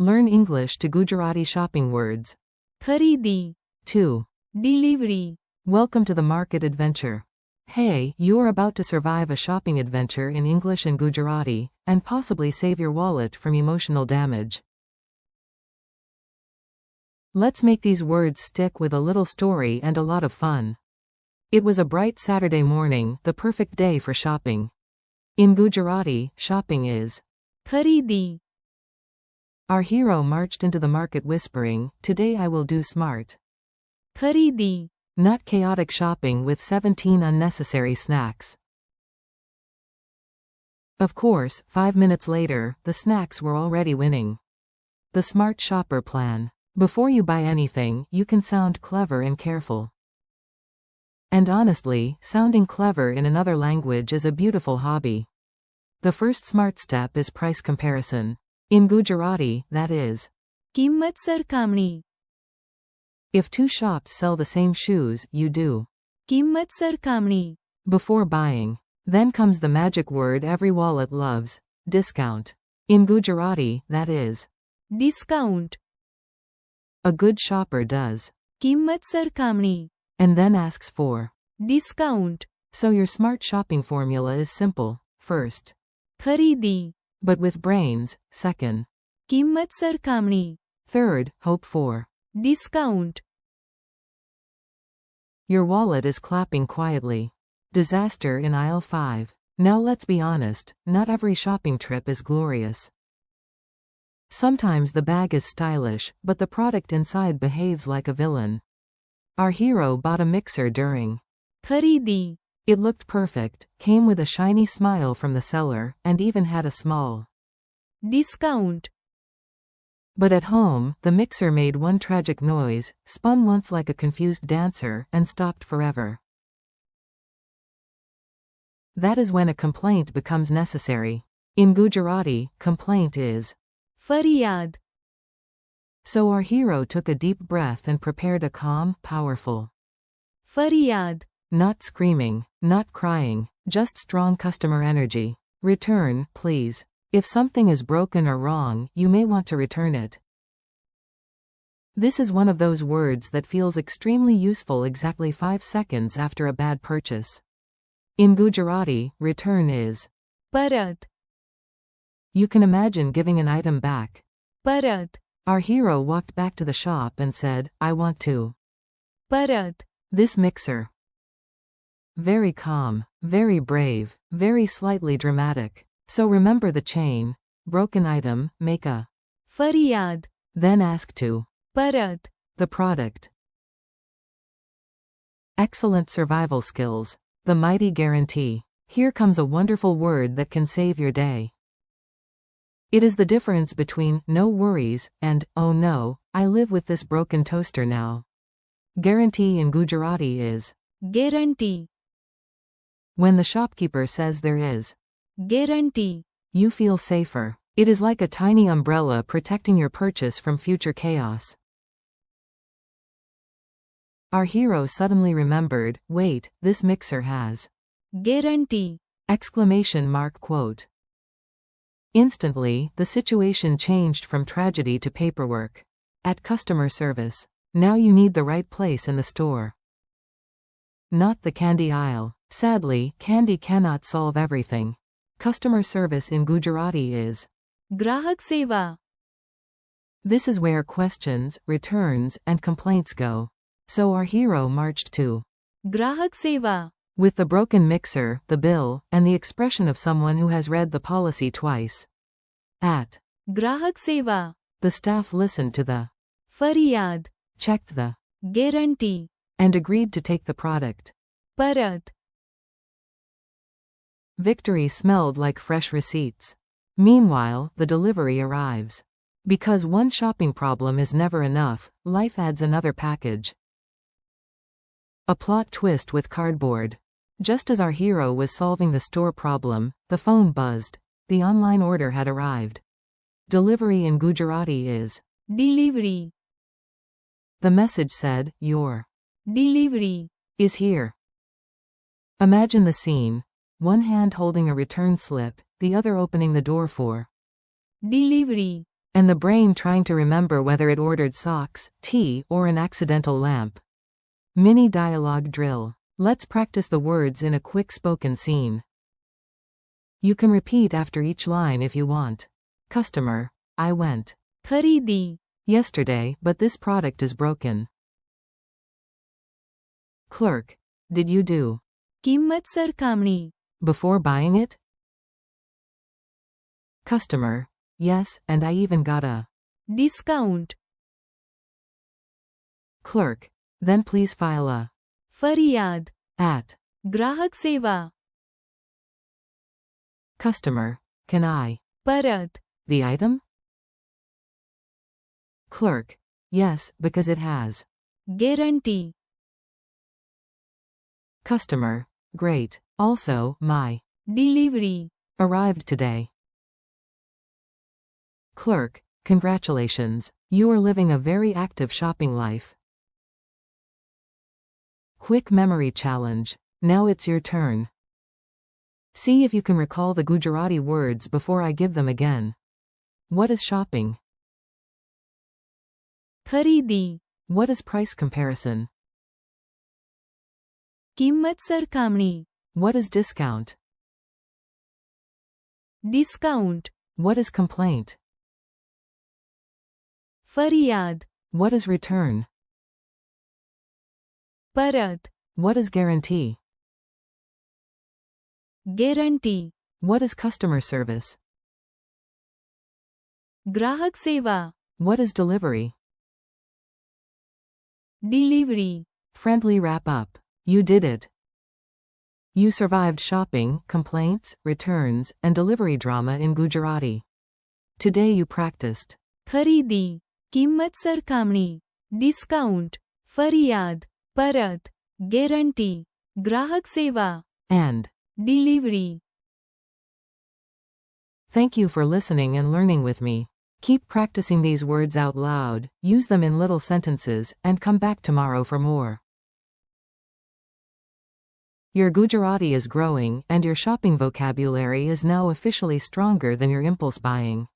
Learn English to Gujarati shopping words. खरीदी, 2. delivery, Welcome to the market adventure. Hey, you are about to survive a shopping adventure in English and Gujarati, and possibly save your wallet from emotional damage. Let's make these words stick with a little story and a lot of fun. It was a bright Saturday morning, the perfect day for shopping. In Gujarati, shopping is खरीदी, Our hero marched into the market whispering, "Today I will do smart." खरीदी, Not chaotic shopping with 17 unnecessary snacks. Of course, 5 minutes later, the snacks were already winning. The smart shopper plan. Before you buy anything, you can sound clever and careful. And honestly, sounding clever in another language is a beautiful hobby. The first smart step is price comparison. In Gujarati, that is, किम्मत सरखामणी, if two shops sell the same shoes, you do किम्मत सरखामणी, before buying. Then comes the magic word every wallet loves, discount. In Gujarati, that is, discount, a good shopper does, किम्मत सरखामणी, and then asks for discount, So your smart shopping formula is simple. First, खरीदी, but with brains. Second, किम्मत सरखामणी, third, hope for. discount, Your wallet is clapping quietly. Disaster in aisle 5. Now let's be honest, not every shopping trip is glorious. Sometimes the bag is stylish, but the product inside behaves like a villain. Our hero bought a mixer during खरीदी, It looked perfect, came with a shiny smile from the seller, and even had a small discount, But at home, the mixer made one tragic noise, spun once like a confused dancer, and stopped forever. That is when a complaint becomes necessary. In Gujarati, complaint is फरियाद, So our hero took a deep breath and prepared a calm, powerful. फरियाद, Not screaming, not crying, just strong customer energy. Return, please. If something is broken or wrong, you may want to return it. This is one of those words that feels extremely useful exactly 5 seconds after a bad purchase. In Gujarati, return is परत, You can imagine giving an item back. परत, Our hero walked back to the shop and said, I want to. परत, This mixer. Very calm, very brave, very slightly dramatic. So remember the chain. Broken item, make a. फरियाद, Then ask to. परत, The product. Excellent survival skills. The mighty guarantee. Here comes a wonderful word that can save your day. It is the difference between no worries and oh no, I live with this broken toaster now. Guarantee in Gujarati is guarantee, when the shopkeeper says there is, guarantee, you feel safer. It is like a tiny umbrella protecting your purchase from future chaos. Our hero suddenly remembered, wait, this mixer has guarantee, exclamation mark quote. Instantly, the situation changed from tragedy to paperwork. At customer service. Now you need the right place in the store. Not the candy aisle. Sadly, candy cannot solve everything. Customer service in Gujarati is ग्राहक सेवा, This is where questions, returns, and complaints go. So our hero marched to ग्राहक सेवा, with the broken mixer, the bill, and the expression of someone who has read the policy twice. At ग्राहक सेवा, the staff listened to the फरियाद, checked the guarantee, and agreed to take the product. परत, Victory smelled like fresh receipts. Meanwhile, the delivery arrives. Because one shopping problem is never enough, life adds another package. A plot twist with cardboard. Just as our hero was solving the store problem, the phone buzzed. The online order had arrived. Delivery in Gujarati is delivery, The message said, your delivery, is here. Imagine the scene. One hand holding a return slip, the other opening the door for delivery, and the brain trying to remember whether it ordered socks, tea, or an accidental lamp. Mini dialogue drill. Let's practice the words in a quick spoken scene. You can repeat after each line if you want. Customer. I went खरीदी. yesterday, but this product is broken. Clerk. Did you do किंमत सरखामणी. before buying it? Customer. Yes, and I even got a discount. clerk. Then please file a फरियाद. at ग्राहक सेवा. customer. Can I परत. the item? Clerk. Yes, because it has. Guarantee. Customer. Great. Also, my delivery. arrived today. Clerk. Congratulations. You are living a very active shopping life. Quick memory challenge. Now it's your turn. See if you can recall the Gujarati words before I give them again. What is shopping? खरीदी. What is price comparison? किंमत सरखामणी. What is discount? Discount. What is complaint? फरियाद. What is return? परत. What is guarantee? Guarantee. What is customer service? ग्राहक सेवा. What is delivery? Delivery. Friendly wrap up. You did it. You survived shopping, complaints, returns, and delivery drama in Gujarati. Today you practiced खरीदी. किंमत सरखामणी. Discount. फरियाद. परत. Guarantee. ग्राहक सेवा. and. Delivery. Thank you for listening and learning with me. Keep practicing these words out loud, use them in little sentences, and come back tomorrow for more. Your Gujarati is growing, and your shopping vocabulary is now officially stronger than your impulse buying.